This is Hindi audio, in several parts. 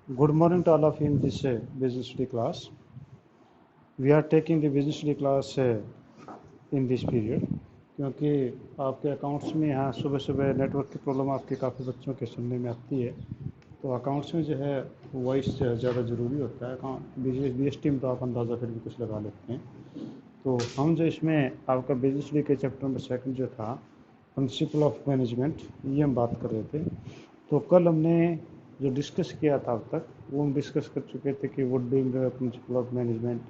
Good morning to all of you in this business study class. We are taking the business study class in this period क्योंकि आपके अकाउंट्स में यहाँ सुबह सुबह नेटवर्क की प्रॉब्लम आपके काफ़ी बच्चों के सुनने में आती है। तो अकाउंट्स में जो है वॉइस ज़्यादा ज़रूरी होता है। अकाउंट BST में तो आप अंदाज़ा फिर भी कुछ लगा लेते हैं। तो हम जो इसमें आपका बिजनेस स्टडी के चैप्टर नंबर 2 जो था प्रिंसिपल ऑफ मैनेजमेंट, ये हम बात कर रहे थे। तो कल हमने जो डिस्कस किया था अब तक वो हम डिस्कस कर चुके थे कि what doing principle of management,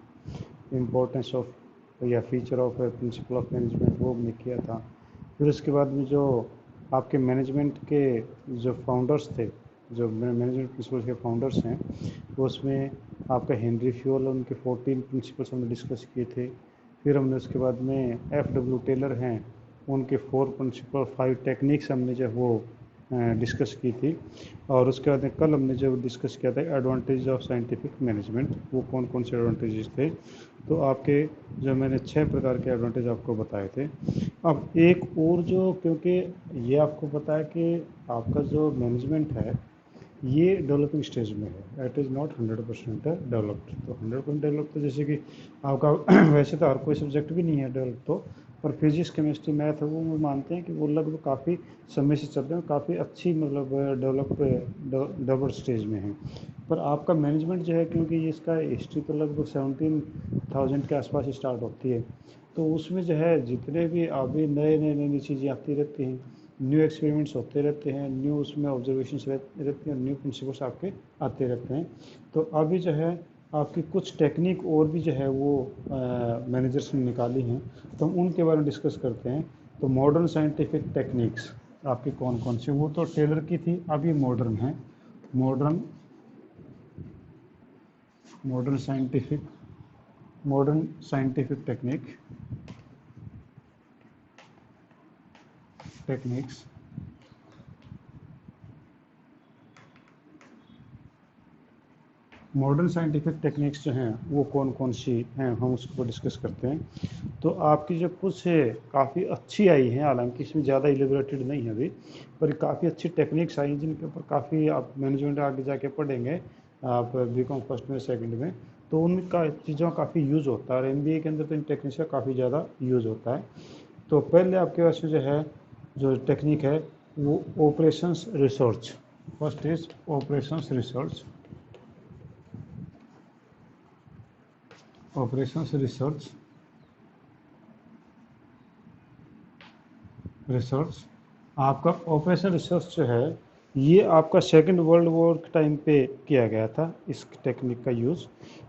importance of या feature of principle of management, वो हमने किया था। फिर उसके बाद में जो आपके मैनेजमेंट के जो फाउंडर्स थे, जो मैनेजमेंट प्रिंसिपल्स के फाउंडर्स हैं, वो उसमें आपका हेनरी फ्यूल, उनके 14 प्रिंसिपल्स हमने डिस्कस किए थे। फिर हमने उसके बाद में FW टेलर हैं, उनके 4 प्रिंसिपल 5 टेक्निक्स हमने जो वो डिस्कस की थी। और उसके बाद कल हमने जो डिस्कस किया था एडवांटेज ऑफ साइंटिफिक मैनेजमेंट, वो कौन कौन से एडवांटेजेस थे। तो आपके जो मैंने 6 प्रकार के एडवांटेज आपको बताए थे। अब एक और जो, क्योंकि ये आपको पता है कि आपका जो मैनेजमेंट है ये डेवलपिंग स्टेज में है, इट इज़ नॉट 100% डेवलप्ड। तो 100% डेवलप तो जैसे कि आपका वैसे तो हर कोई सब्जेक्ट भी नहीं है डेवलप, तो पर फिजिक्स केमिस्ट्री मैथ है वो मानते हैं कि वो लगभग काफ़ी समय से चल रहे हैं, काफ़ी अच्छी मतलब डेवलप स्टेज में है। पर आपका मैनेजमेंट जो है, क्योंकि इसका हिस्ट्री तो लगभग 17,000 के आसपास स्टार्ट होती है, तो उसमें जो है जितने भी अभी नए नए नई नई चीज़ें आती रहती हैं, न्यू एक्सपेरिमेंट्स होते रहते हैं, न्यू उसमें ऑब्जर्वेशंस रहती हैं, न्यू प्रिंसिपल्स आपके आते रहते हैं। तो अभी जो है आपकी कुछ टेक्निक और भी जो है वो मैनेजर्स ने निकाली हैं, तो हम उनके बारे में डिस्कस करते हैं। तो मॉडर्न साइंटिफिक टेक्निक्स आपकी कौन कौन सी, वो तो टेलर की थी, अब ये मॉडर्न है। Modern modern scientific modern scientific techniques modern scientific techniques जो हैं वो कौन कौन सी हैं, हम उसको डिस्कस करते हैं। तो आपकी जो कुछ काफ़ी अच्छी आई हैं, हालांकि इसमें ज़्यादा इलेबोरेटेड नहीं है अभी, पर काफ़ी अच्छी टेक्निक्स आई हैं जिनके ऊपर काफ़ी आप मैनेजमेंट आगे जाके पढ़ेंगे आप BCom फर्स्ट में सेकंड में, तो उनका चीज़ों का काफ़ी यूज़ होता है। और MBA के अंदर तो इन टेक्निक्स का काफ़ी ज़्यादा यूज़ होता है। तो पहले आपके पास में जो है जो टेक्निक है वो operations research. First is operations research. Operations research आपका ऑपरेशन रिसर्च जो है ये आपका सेकेंड वर्ल्ड वॉर के टाइम पे किया गया था, इस टेक्निक का यूज़,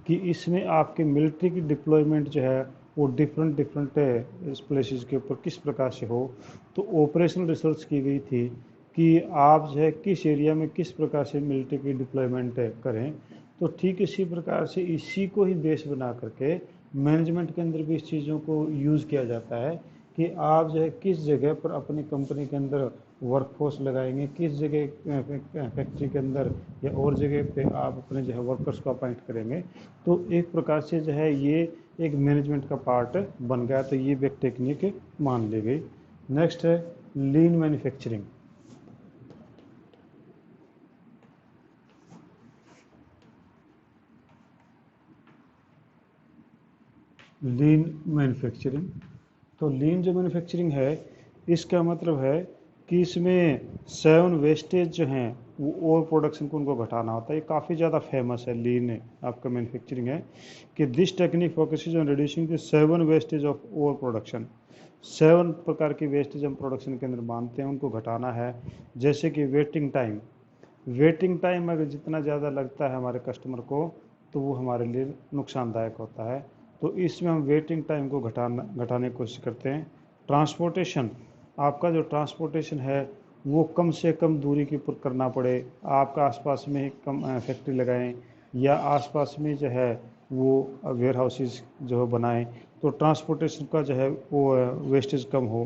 कि इसमें आपके मिलिट्री की डिप्लॉयमेंट जो है वो डिफरेंट डिफरेंट प्लेसेस के ऊपर किस प्रकार से हो। तो ऑपरेशनल रिसर्च की गई थी कि आप जो है किस एरिया में किस प्रकार से मिलिट्री की डिप्लॉयमेंट करें। तो ठीक इसी प्रकार से इसी को ही बेस बना करके मैनेजमेंट के अंदर भी इस चीज़ों को यूज़ किया जाता है कि आप जो है किस जगह पर अपनी कंपनी के अंदर वर्कफोर्स लगाएंगे, किस जगह फैक्ट्री के अंदर या और जगह पे आप अपने जो है वर्कर्स को अपॉइंट करेंगे। तो एक प्रकार से जो है ये एक मैनेजमेंट का पार्ट बन गया, तो ये भी एक टेक्निक मान ली गई। नेक्स्ट है लीन मैन्युफैक्चरिंग। लीन मैन्युफैक्चरिंग, तो लीन जो मैन्युफैक्चरिंग है इसका मतलब है कि इसमें 7 वेस्टेज जो हैं वो ओवर प्रोडक्शन को उनको घटाना होता है। ये काफ़ी ज़्यादा फेमस है लीन आपका मैन्युफैक्चरिंग है कि this technique focuses on reducing the 7 wastage of over production. 7 प्रकार की वेस्टेज हम प्रोडक्शन के अंदर मानते हैं, उनको घटाना है। जैसे कि वेटिंग टाइम अगर जितना ज़्यादा लगता है हमारे कस्टमर को तो वो हमारे लिए नुकसानदायक होता है। तो इसमें हम वेटिंग टाइम को घटाने की कोशिश करते हैं। ट्रांसपोर्टेशन, आपका जो ट्रांसपोर्टेशन है वो कम से कम दूरी के ऊपर करना पड़े, आपका आसपास में ही कम फैक्ट्री लगाएं या आसपास में जो है वो वेयर हाउसेज जो बनाएं, तो ट्रांसपोर्टेशन का जो है वो वेस्टेज कम हो।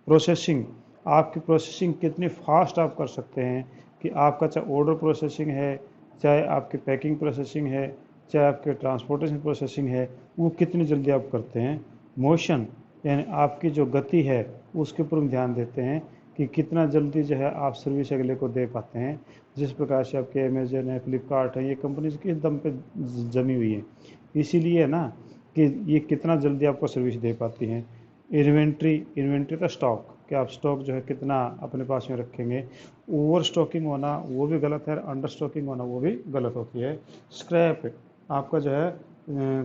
प्रोसेसिंग, आपकी प्रोसेसिंग कितनी फास्ट आप कर सकते हैं कि आपका चाहे ऑर्डर प्रोसेसिंग है, चाहे आपकी पैकिंग प्रोसेसिंग है, चाहे आपके ट्रांसपोर्टेशन प्रोसेसिंग है, वो कितनी जल्दी आप करते हैं। मोशन यानी आपकी जो गति है उसके ऊपर हम ध्यान देते हैं कि कितना जल्दी जो है आप सर्विस अगले को दे पाते हैं। जिस प्रकार से आपके अमेजन है, फ्लिपकार्ट है, ये कंपनीज किस दम पे जमी हुई है, इसीलिए ना कि ये कितना जल्दी आपको सर्विस दे पाती हैं। इन्वेंट्री का स्टॉक, कि आप स्टॉक जो है कितना अपने पास में रखेंगे। ओवर स्टॉकिंग होना वो भी गलत है, अंडर स्टॉकिंग होना वो भी गलत होती है। स्क्रैप आपका जो है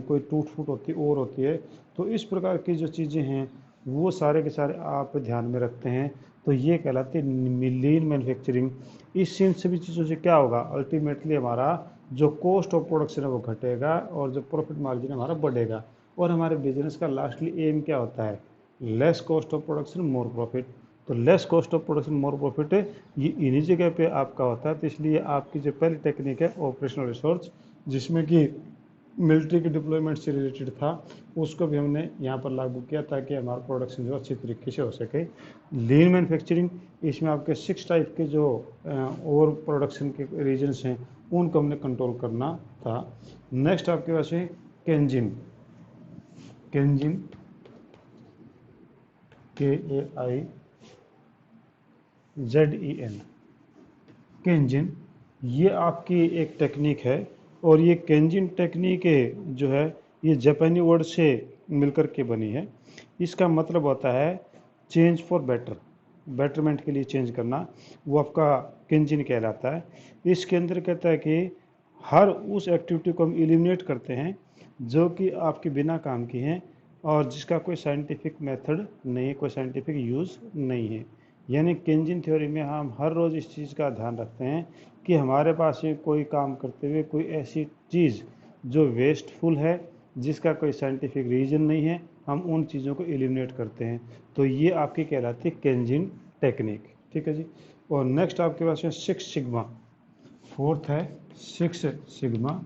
कोई टूट फूट होती और होती है। तो इस प्रकार की जो चीज़ें हैं वो सारे के सारे आप ध्यान में रखते हैं, तो ये कहलाती है लीन मैन्युफैक्चरिंग। इस इन सभी चीज़ों से क्या होगा, अल्टीमेटली हमारा जो कॉस्ट ऑफ प्रोडक्शन है वो घटेगा और जो प्रॉफिट मार्जिन हमारा बढ़ेगा। और हमारे बिजनेस का लास्टली एम क्या होता है, less cost of production more profit. तो less cost of production more profit है, ये इन्हीं जगह पे आपका होता है। तो इसलिए आपकी जो पहली टेक्निक है ऑपरेशनल रिसोर्स, जिसमें कि मिलिट्री के डिप्लॉयमेंट से रिलेटेड था, उसको भी हमने यहाँ पर लागू किया ताकि हमारा प्रोडक्शन जो अच्छी तरीके से हो सके। लीन मैन्युफैक्चरिंग, इसमें आपके 6 टाइप के जो ओवर प्रोडक्शन के रीजन्स हैं उनको हमने कंट्रोल करना था। नेक्स्ट आपके पास है केंजिन। केंजिन KAIZEN, केंजिन, ये आपकी एक टेक्निक है। और ये केंजिन टेक्निक जो है ये जापानी वर्ड से मिलकर के बनी है। इसका मतलब होता है चेंज फॉर बेटर, बेटरमेंट के लिए चेंज करना, वो आपका केंजिन कहलाता है। इसके अंदर कहता है कि हर उस एक्टिविटी को हम एलिमिनेट करते हैं जो कि आपके बिना काम की हैं और जिसका कोई साइंटिफिक मेथड नहीं है, कोई साइंटिफिक यूज़ नहीं है। यानी केंजिन थ्योरी में हम हर रोज़ इस चीज़ का ध्यान रखते हैं कि हमारे पास ये कोई काम करते हुए कोई ऐसी चीज़ जो वेस्टफुल है, जिसका कोई साइंटिफिक रीज़न नहीं है, हम उन चीज़ों को एलिमिनेट करते हैं। तो ये आपकी कहलाती है केंजिन टेक्निक। ठीक है जी। और नेक्स्ट आपके पास है 6 सिग्मा। फोर्थ है 6 सिग्मा।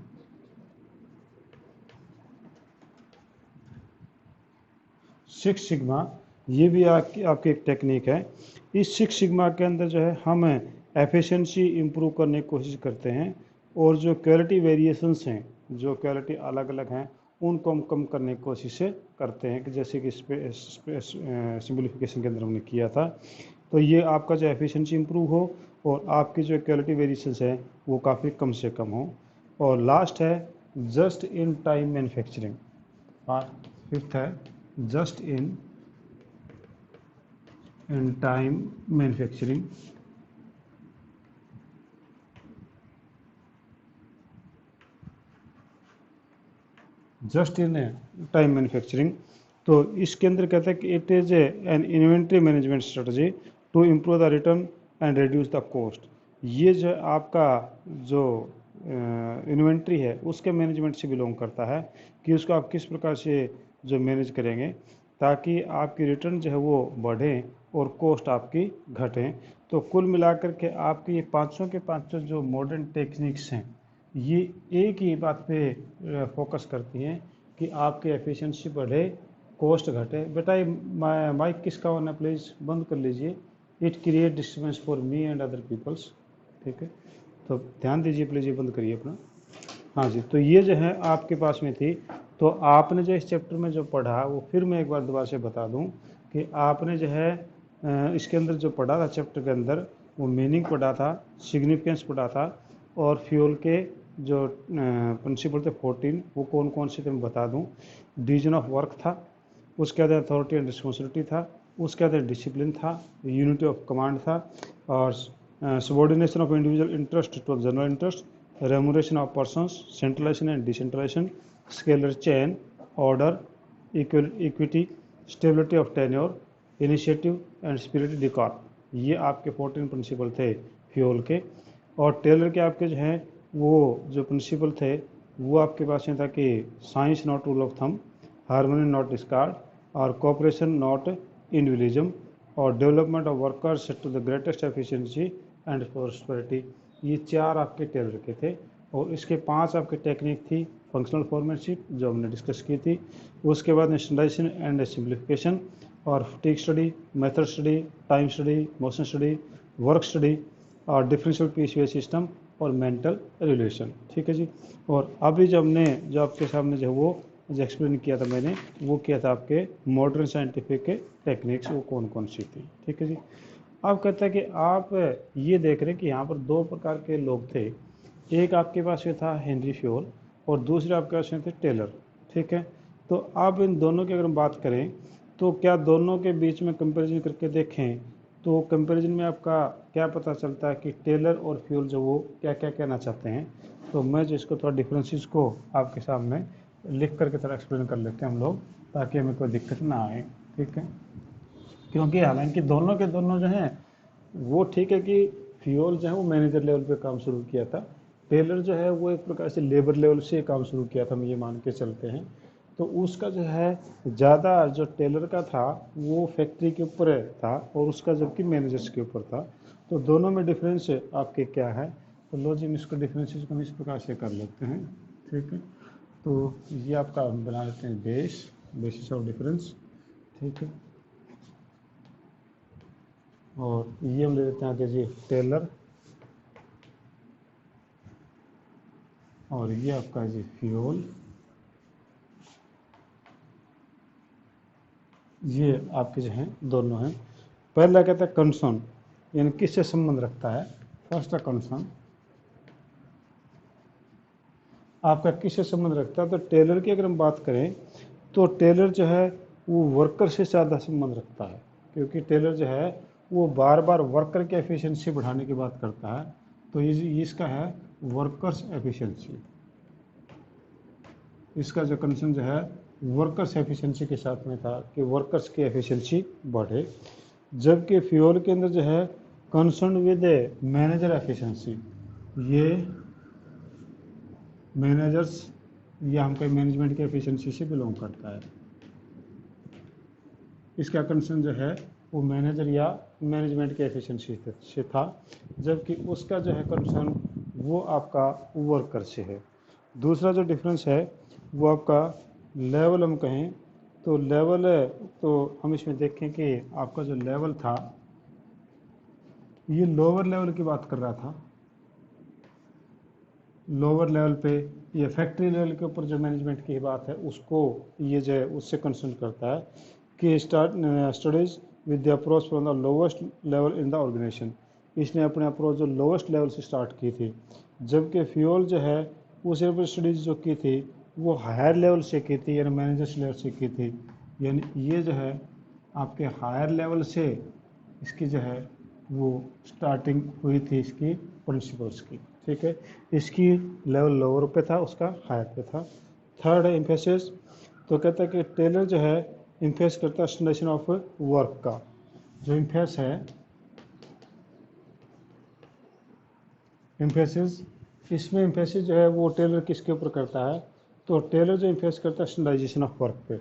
6 सिग्मा ये भी आपकी एक टेक्निक है। इस 6 सिग्मा के अंदर जो है हम एफिशिएंसी इम्प्रूव करने की कोशिश करते हैं और जो क्वालिटी वेरिएशंस हैं, जो क्वालिटी अलग अलग हैं, उनको हम कम करने की कोशिश करते हैं, कि जैसे कि सिंपलीफिकेशन के अंदर हमने किया था। तो ये आपका जो एफिशिएंसी इम्प्रूव हो और आपकी जो क्वालिटी वेरिएशंस है वो काफ़ी कम से कम हो। और लास्ट है just in time manufacturing. Fifth है just in time manufacturing. Just in time manufacturing, तो इसके अंदर कहता है कि it is an inventory management strategy to improve the return and reduce the cost. ये जो आपका जो इन्वेंट्री है उसके मैनेजमेंट से बिलोंग करता है, कि उसको आप किस प्रकार से जो मैनेज करेंगे ताकि आपकी रिटर्न जो है वो बढ़े और कॉस्ट आपकी घटें। तो कुल मिलाकर के आपकी ये पाँचों के पाँचों जो मॉडर्न टेक्निक्स हैं ये एक ही बात पे फोकस करती हैं कि आपकी एफिशिएंसी बढ़े, कॉस्ट घटे। बेटा ये माइक किसका होना, प्लीज़ बंद कर लीजिए, it create disturbance for me and other peoples. ठीक है, तो ध्यान दीजिए प्लीज़, ये बंद करिए अपना। हाँ जी, तो ये जो है आपके पास में थी। तो आपने जो इस चैप्टर में जो पढ़ा वो फिर मैं एक बार दोबारा से बता दूं कि आपने जो है इसके अंदर जो पढ़ा था चैप्टर के अंदर, वो मीनिंग पढ़ा था, सिग्निफिकेंस पढ़ा था, और फ्यूल के जो प्रिंसिपल थे 14 वो कौन कौन से थे मैं बता दूं। डिवीजन ऑफ वर्क था, उसके बाद अथॉरिटी एंड रिस्पॉन्सिबिलिटी था, उसके बाद डिसिप्लिन था, यूनिटी ऑफ कमांड था, और subordination of individual interest to general interest, remuneration of persons, centralization and decentralization, scalar chain, order, equity, stability of tenure, initiative and spirit decor। ये आपके 14 प्रिंसिपल थे फ्यूल के। और टेलर के आपके जो हैं वो जो प्रिंसिपल थे वो आपके पास में था कि science not rule of thumb, harmony not discard, और कोऑपरेशन नॉट इंडिविजुअलिज्म, और development of workers to the greatest efficiency and prosperity. ये 4 आपके टेलर के थे। और इसके 5 आपकी टेक्निक थी। फंक्शनल फॉर्मेटशिप जो हमने डिस्कस की थी, उसके बाद स्टैंडर्डाइजेशन एंड सिंप्लीफिकेशन, और fatigue study, method study, time study, motion study, work study, और डिफरेंशियल पीसीओ सिस्टम, और मेंटल रिलेशन। ठीक है जी। और अभी जो हमने जो आपके सामने जो वो जो एक्सप्लेन किया था मैंने, वो किया था आपके मॉडर्न साइंटिफिक टेक्निक्स वो कौन कौन सी थी। ठीक है जी। अब कहता है कि आप ये देख रहे हैं कि यहाँ पर दो प्रकार के लोग थे, एक आपके पास में था हेनरी फ्योल और दूसरे आपके पास में थे टेलर, ठीक है। तो अब इन दोनों की अगर हम बात करें तो क्या दोनों के बीच में कंपैरिजन करके देखें तो कंपैरिजन में आपका क्या पता चलता है कि टेलर और फ्यूल जो वो क्या क्या कहना चाहते हैं। तो मैं जो इसको थोड़ा डिफरेंसेस को आपके सामने लिख करके थोड़ा एक्सप्लेन कर लेते हैं हम लोग, ताकि हमें कोई दिक्कत ना आए, ठीक है। क्योंकि हालांकि दोनों के दोनों जो हैं वो ठीक है कि फ्यूल जो है वो मैनेजर लेवल पे काम शुरू किया था, टेलर जो है वो एक प्रकार से लेबर लेवल से काम शुरू किया था, हम ये मान के चलते हैं। तो उसका जो है ज़्यादा जो टेलर का था वो फैक्ट्री के ऊपर था और उसका जबकि मैनेजर्स के ऊपर था। तो दोनों में डिफरेंस आपके क्या है, तो लो जी हम इसको डिफरेंसेस को हम इस प्रकार से कर लेते हैं, ठीक है। तो ये आपका हम बना लेते हैं बेसिस ऑफ डिफरेंस, ठीक है। और ये हम ले लेते हैं आगे जी टेलर, और ये आपका जी फ्यूल, ये आपके जो हैं दोनों हैं। पहला कहता है कंसर्न, यानी किससे संबंध रखता है। फर्स्ट है कंसर्न, आपका किससे संबंध रखता है। तो टेलर की अगर हम बात करें तो टेलर जो है वो वर्कर से ज़्यादा संबंध रखता है, क्योंकि टेलर जो है वो बार बार वर्कर की एफिशिएंसी बढ़ाने की बात करता है। तो ये इसका है वर्कर्स एफिशिएंसी, इसका जो कंसर्न जो है वर्कर्स एफिशिएंसी के साथ में था कि वर्कर्स की एफिशिएंसी बढ़े। जबकि फ्यूल के अंदर जो है कंसर्न विद मैनेजर एफिशिएंसी, ये मैनेजर्स या हम कहीं मैनेजमेंट की एफिशिएंसी से बिलोंग करता है। इसका कंसर्न जो है वो मैनेजर या मैनेजमेंट की एफिशिएंसी से था, जबकि उसका जो है कंसर्न वो आपका वर्कर से है। दूसरा जो डिफरेंस है वो आपका लेवल हम कहें तो लेवल है, तो हम इसमें देखें कि आपका जो लेवल था ये लोअर लेवल की बात कर रहा था, लोअर लेवल पे ये फैक्ट्री लेवल के ऊपर जो मैनेजमेंट की बात है उसको ये जो है उससे कंसर्न करता है कि studies with the approach from the lowest level in the organisation. इसने अपने अप्रोच जो लोवेस्ट लेवल से स्टार्ट की थी, जबकि फ्यूल जो है उसने अपनी स्टडीज जो की थी वो हायर लेवल से की थी, यानी मैनेजर्स लेवल से की थी। यानी ये जो है आपके हायर लेवल से इसकी जो है वो स्टार्टिंग हुई थी इसकी प्रिंसिपल्स की, ठीक है। इसकी लेवल लोअर पे था, उसका हायर पे था। थर्ड है इम्फेसिस, तो कहता है कि टेलर जो है इम्फेस करता है स्टैंडर्डाइजेशन ऑफ वर्क का। जो इम्फेस है इम्फेसिस, इसमें इम्फेसिस जो है वो टेलर किसके ऊपर करता है, तो टेलर जो इम्फेस करता है स्टैंडर्डाइजेशन ऑफ वर्क पे।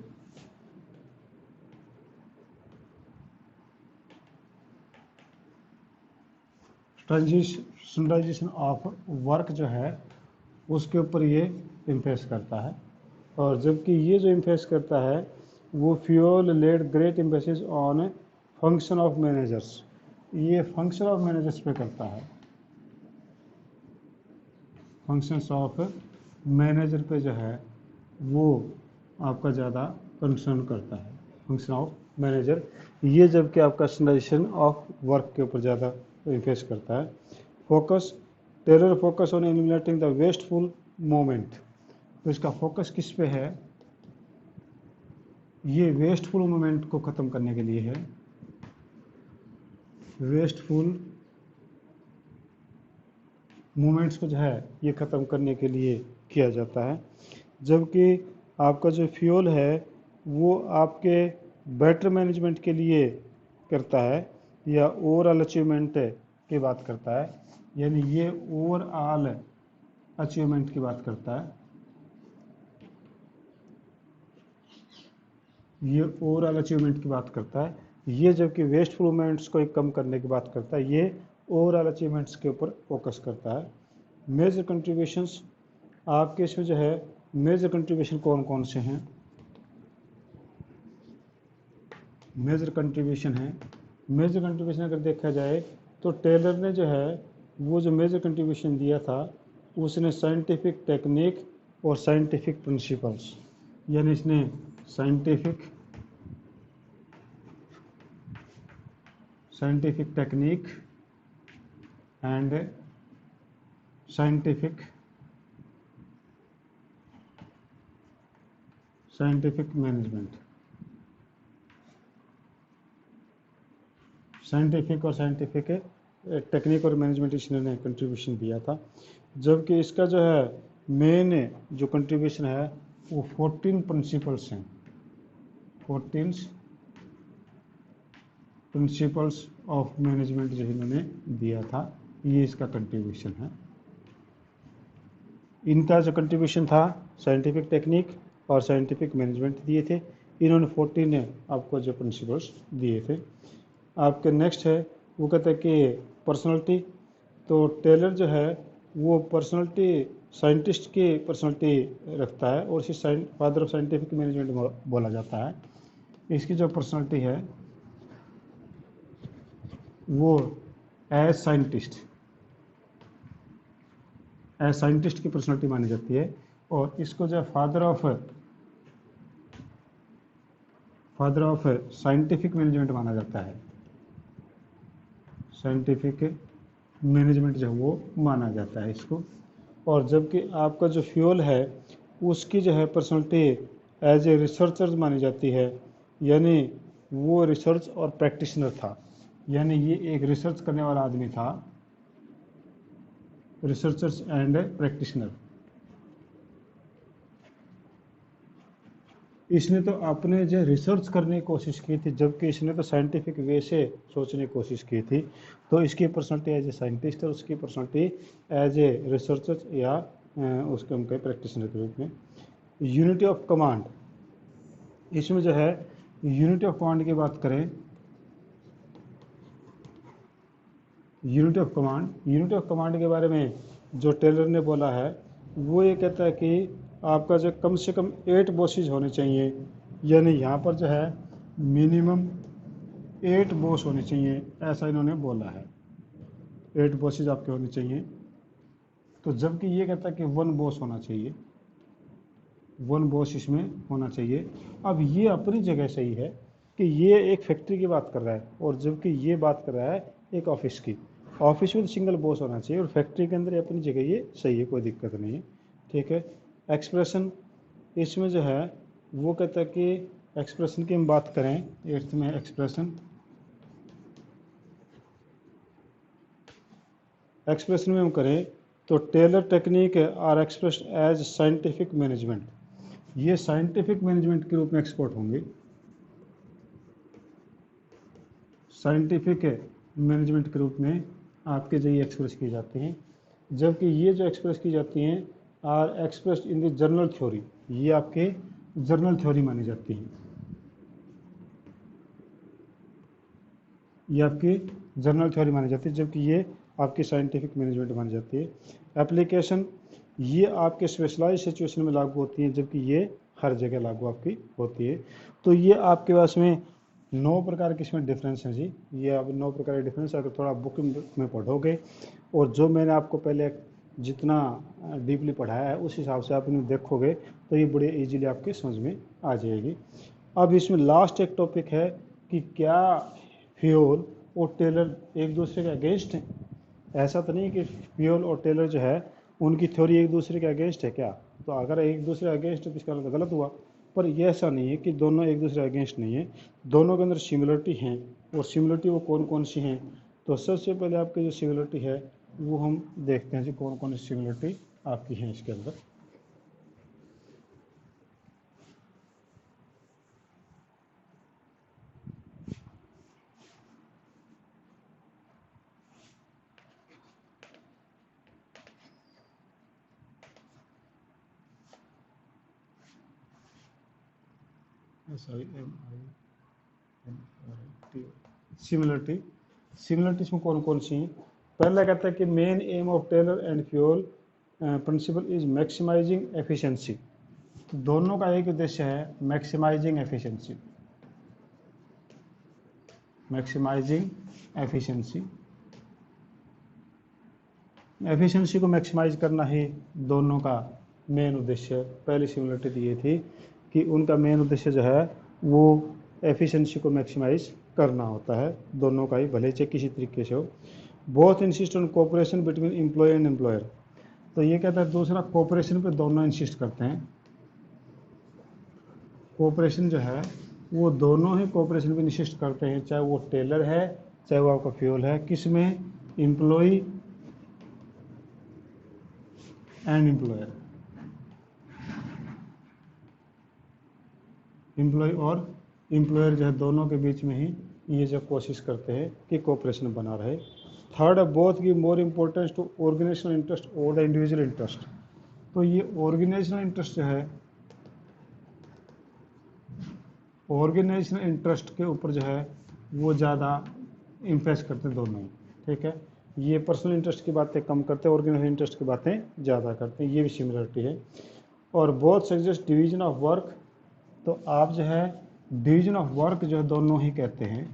स्टैंडर्डाइजेशन ऑफ वर्क जो है उसके ऊपर ये इम्फेस करता है। और जबकि ये जो इम्फेस करता है वो Fayol laid great emphasis on function of managers, ये फंक्शन ऑफ मैनेजर्स पे करता है, फंक्शंस ऑफ मैनेजर पे जो है वो आपका ज़्यादा कंसर्न करता है, फंक्शन ऑफ मैनेजर। ये जबकि आपका स्टैंडर्डाइजेशन ऑफ वर्क के ऊपर ज़्यादा इम्फेस करता है। Focus, Taylor focus on eliminating the wasteful moment, तो इसका फोकस किस पे है, ये वेस्टफुल मोमेंट को ख़त्म करने के लिए है, वेस्टफुल मोमेंट्स को जो है ये ख़त्म करने के लिए किया जाता है। जबकि आपका जो फ्यूल है वो आपके बेटर मैनेजमेंट के लिए करता है या ओवरऑल अचीवमेंट की बात करता है, यानी ये ओवरऑल अचीवमेंट की बात करता है, ये ओवरऑल अचीवमेंट की बात करता है। ये जबकि वेस्टफुल मोमेंट्स को कम करने की बात करता है, ये ओवरऑल अचीवमेंट्स के ऊपर फोकस करता है। मेजर कंट्रीब्यूशंस, आपके इसमें जो है मेजर कंट्रीब्यूशन कौन कौन से हैं, मेजर कंट्रीब्यूशन है, मेजर कंट्रीब्यूशन अगर देखा जाए तो टेलर ने जो है वो जो मेजर कंट्रीब्यूशन दिया था उसने साइंटिफिक टेक्निक और साइंटिफिक प्रिंसिपल्स, यानी इसने scientific technique and scientific management. Scientific और साइंटिफिक टेक्निक और मैनेजमेंट इसने कंट्रीब्यूशन दिया था, जबकि इसका जो है मेन जो कंट्रीब्यूशन है वो 14 प्रिंसिपल्स हैं, 14 प्रिंसिपल्स ऑफ मैनेजमेंट जो इन्होंने दिया था, ये इसका कंट्रीब्यूशन है। इनका जो कंट्रीब्यूशन था साइंटिफिक टेक्निक और साइंटिफिक मैनेजमेंट दिए थे, इन्होंने 14 आपको जो प्रिंसिपल्स दिए थे। आपके नेक्स्ट है वो कहते हैं कि पर्सनालिटी। तो टेलर जो है वो पर्सनालिटी साइंटिस्ट की पर्सनालिटी रखता है और इसे फादर ऑफ साइंटिफिक मैनेजमेंट बोला जाता है। इसकी जो पर्सनालिटी है वो एज साइंटिस्ट की पर्सनालिटी मानी जाती है, और इसको जो फादर ऑफ साइंटिफिक मैनेजमेंट माना जाता है, साइंटिफिक मैनेजमेंट जो वो माना जाता है इसको। और जबकि आपका जो फ्यूल है उसकी जो है पर्सनालिटी एज ए रिसर्चर मानी जाती है, यानी वो रिसर्च और प्रैक्टिशनर था, यानी ये एक रिसर्च करने वाला आदमी था, रिसर्चर्स एंड प्रैक्टिशनर। इसने तो अपने जो रिसर्च करने की कोशिश की थी, जबकि इसने तो साइंटिफिक वे से सोचने की कोशिश की थी। तो इसकी पर्सनालिटी एज ए साइंटिस्ट और उसकी पर्सनालिटी एज ए रिसर्चर या उसके उनके प्रैक्टिशनर के रूप में। यूनिटी ऑफ कमांड, इसमें जो है यूनिटी ऑफ कमांड की बात करें, यूनिटी ऑफ कमांड के बारे में जो टेलर ने बोला है वो ये कहता है कि आपका जो कम से कम 8 बॉसेज होने चाहिए, यानी यहाँ पर जो है मिनिमम 8 बॉस होने चाहिए, ऐसा इन्होंने बोला है, 8 बॉसेज आपके होने चाहिए। तो जबकि ये कहता है कि 1 बॉस होना चाहिए, 1 बॉस इसमें होना चाहिए। अब ये अपनी जगह सही है कि ये एक फैक्ट्री की बात कर रहा है, और जबकि ये बात कर रहा है एक ऑफिस की। ऑफिस में सिंगल बॉस होना चाहिए और फैक्ट्री के अंदर अपनी जगह ये सही है, कोई दिक्कत नहीं है, ठीक है। एक्सप्रेशन, इसमें जो है वो कहता है कि एक्सप्रेशन की हम बात करें, 8th में एक्सप्रेशन में हम करें तो Taylor technique are expressed as scientific management, ये साइंटिफिक मैनेजमेंट के रूप में एक्सपोर्ट होंगे, साइंटिफिक मैनेजमेंट के रूप में आपके जो ये एक्सप्रेस की जाती हैं। जबकि ये जो एक्सप्रेस की जाती हैं are expressed in the general theory, ये आपके जर्नल थ्योरी मानी जाती हैं, ये आपकी जर्नल थ्योरी मानी जाती है, जबकि ये आपकी साइंटिफिक मैनेजमेंट मानी जाती है। एप्लीकेशन, ये आपके स्पेशलाइज सिचुएशन में लागू होती है, जबकि ये हर जगह लागू आपकी होती है। तो ये आपके पास में 9 प्रकार के इसमें डिफरेंस हैं जी, ये अब 9 प्रकार के डिफरेंस अगर थोड़ा बुक में पढ़ोगे और जो मैंने आपको पहले जितना डीपली पढ़ाया है उस हिसाब से आप इन्हें देखोगे तो ये बड़े इजीली आपके समझ में आ जाएगी। अब इसमें लास्ट एक टॉपिक है कि क्या फ्यूल और टेलर एक दूसरे के अगेंस्ट हैं। ऐसा तो नहीं कि फ्यूल और टेलर जो है उनकी थ्योरी एक दूसरे के अगेंस्ट है क्या, तो अगर एक दूसरे अगेंस्ट है तो इसका मतलब गलत हुआ। पर यह ऐसा नहीं है कि दोनों एक दूसरे अगेंस्ट नहीं है, दोनों के अंदर सिमिलरिटी हैं, और सिमिलरिटी वो कौन कौन सी हैं। तो सबसे पहले आपकी जो सिमिलरिटी है वो हम देखते हैं जी कौन कौन सी सिमिलरिटी आपकी हैं इसके अंदर। सिमिलरिटी इसमें कौन कौन सी हैं। पहला कहता है कि main aim of Taylor and Fayol principle is maximising efficiency. तो दोनों का एक उद्देश्य है maximising efficiency, maximising efficiency, efficiency को मैक्सिमाइज करना ही दोनों का मेन उद्देश्य। पहली सिमिलरिटी दी थी कि उनका मेन उद्देश्य जो है वो एफिशिएंसी को मैक्सिमाइज करना होता है, दोनों का ही, भले चाहे किसी तरीके से हो। Both insist on cooperation between employee and employer. तो ये कहता है दूसरा, कोऑपरेशन पे दोनों इंसिस्ट करते हैं। कोऑपरेशन जो है वो दोनों ही कोऑपरेशन पे इंसिस्ट करते हैं, चाहे वो टेलर है चाहे वो आपका फ्यूल है, किस में, एम्प्लॉय एंड एम्प्लॉयर, एम्प्लॉय और एम्प्लॉयर जो है दोनों के बीच में ही ये जो कोशिश करते हैं कि कोऑपरेशन बना रहे। Third, both give more importance to organisational interest और द इंडिविजुअल इंटरेस्ट। तो ये ऑर्गेनाइजेशनल इंटरेस्ट जो है, ऑर्गेनाइजेशनल इंटरेस्ट के ऊपर जो है वो ज़्यादा इम्फेस करते हैं दोनों ही, ठीक है। ये पर्सनल इंटरेस्ट की बातें कम करते हैं, ऑर्गेनाइजेशनल इंटरेस्ट की बातें ज़्यादा करते हैं, ये भी सिमिलरिटी है। और both suggest division of work. तो आप जो है डिवीजन ऑफ वर्क जो है दोनों ही कहते हैं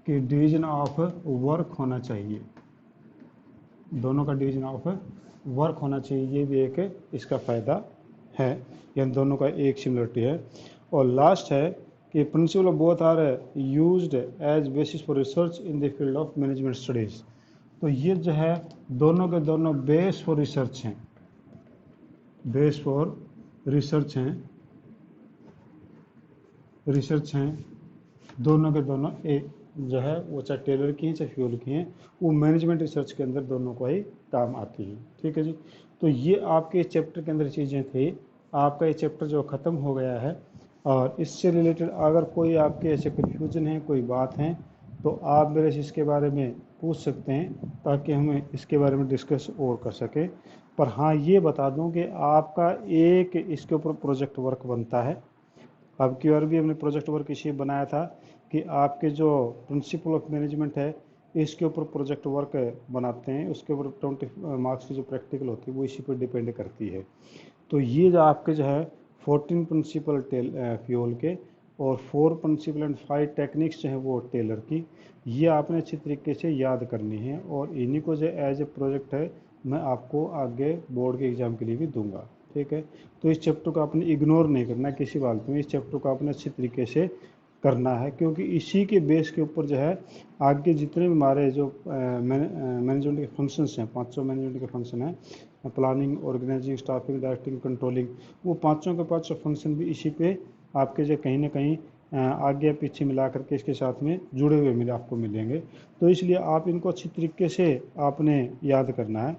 कि डिवीजन ऑफ वर्क होना चाहिए, दोनों का डिवीजन ऑफ वर्क होना चाहिए, ये भी एक इसका फ़ायदा है, यानी दोनों का एक सिमिलरिटी है। और लास्ट है कि principle of both are used as basis for research in the field of management studies. तो ये जो है दोनों के दोनों बेस फॉर रिसर्च हैं, बेस फॉर रिसर्च हैं, रिसर्च हैं, दोनों के दोनों एक जो है वो चाहे टेलर की हैं चाहे फ्यूल की हैं, वो मैनेजमेंट रिसर्च के अंदर दोनों को ही काम आती है, ठीक है जी। तो ये आपके चैप्टर के अंदर चीज़ें थी। आपका ये चैप्टर जो ख़त्म हो गया है, और इससे रिलेटेड अगर कोई आपके ऐसे कन्फ्यूजन है, कोई बात है, तो आप मेरे से इसके बारे में पूछ सकते हैं ताकि हमें इसके बारे में डिस्कस और कर सकें। पर हाँ, ये बता दूं कि आपका एक इसके ऊपर प्रोजेक्ट वर्क बनता है। अब की बार भी हमने प्रोजेक्ट वर्क इसी बनाया था कि आपके जो प्रिंसिपल ऑफ मैनेजमेंट है इसके ऊपर प्रोजेक्ट वर्क बनाते हैं, उसके ऊपर 20 मार्क्स की जो प्रैक्टिकल होती है वो इसी पर डिपेंड करती है। तो ये जो आपके जो है 14 प्रिंसिपल फ्यूल के और 4 प्रिंसिपल एंड 5 टेक्निक्स जो है वो टेलर की, ये आपने अच्छी तरीके से याद करनी है, और इन्हीं को जो एज ए प्रोजेक्ट है मैं आपको आगे बोर्ड के एग्ज़ाम के लिए भी दूंगा, ठीक है। तो इस चैप्टर को आपने इग्नोर नहीं करना है किसी बात में, इस चैप्टर को आपने अच्छी तरीके से करना है, क्योंकि इसी के बेस के ऊपर जो है आगे जितने भी हमारे जो मैनेजमेंट के फंक्शंस हैं, 500 मैनेजमेंट के फंक्शन हैं, planning, organising, staffing, directing, controlling, वो पाँचों के 500 फंक्शन भी इसी पे आपके जो कहीं ना कहीं आगे पीछे मिला करके इसके साथ में जुड़े हुए आपको मिलेंगे। तो इसलिए आप इनको अच्छी तरीके से आपने याद करना है।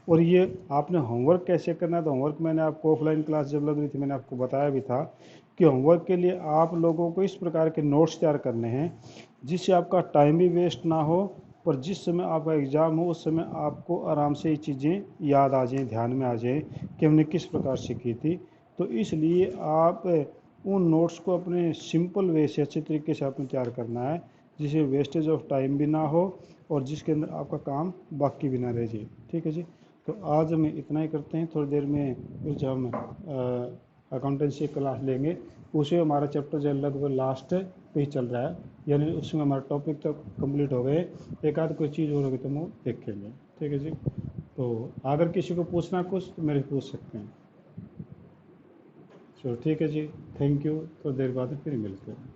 और ये आपने होमवर्क कैसे करना है, तो होमवर्क मैंने आपको ऑफलाइन क्लास जब लग रही थी मैंने आपको बताया भी था कि होमवर्क के लिए आप लोगों को इस प्रकार के नोट्स तैयार करने हैं जिससे आपका टाइम भी वेस्ट ना हो, और जिस समय आपका एग्ज़ाम हो उस समय आपको आराम से ये चीज़ें याद आ जाएं, ध्यान में आ जाएं कि हमने किस प्रकार से की थी। तो इसलिए आप उन नोट्स को अपने सिंपल वे से अच्छे तरीके से आपने तैयार करना है, जिससे वेस्टेज ऑफ टाइम भी ना हो और जिसके अंदर आपका काम बाकी भी ना रह जाए, ठीक है जी। तो आज हम इतना ही करते हैं, थोड़ी देर में फिर जब हम अकाउंटेंसी क्लास लेंगे उसमें हमारा चैप्टर जो लगभग लास्ट पे ही चल रहा है, यानी उसमें हमारा टॉपिक तो कंप्लीट हो गए, एक आध कोई चीज़ और होगी तो हम वो देखेंगे, ठीक है जी। तो अगर किसी को पूछना कुछ तो मेरे पूछ सकते हैं। चलो ठीक है जी, थैंक यू, थोड़ी देर बाद फिर मिलते हैं।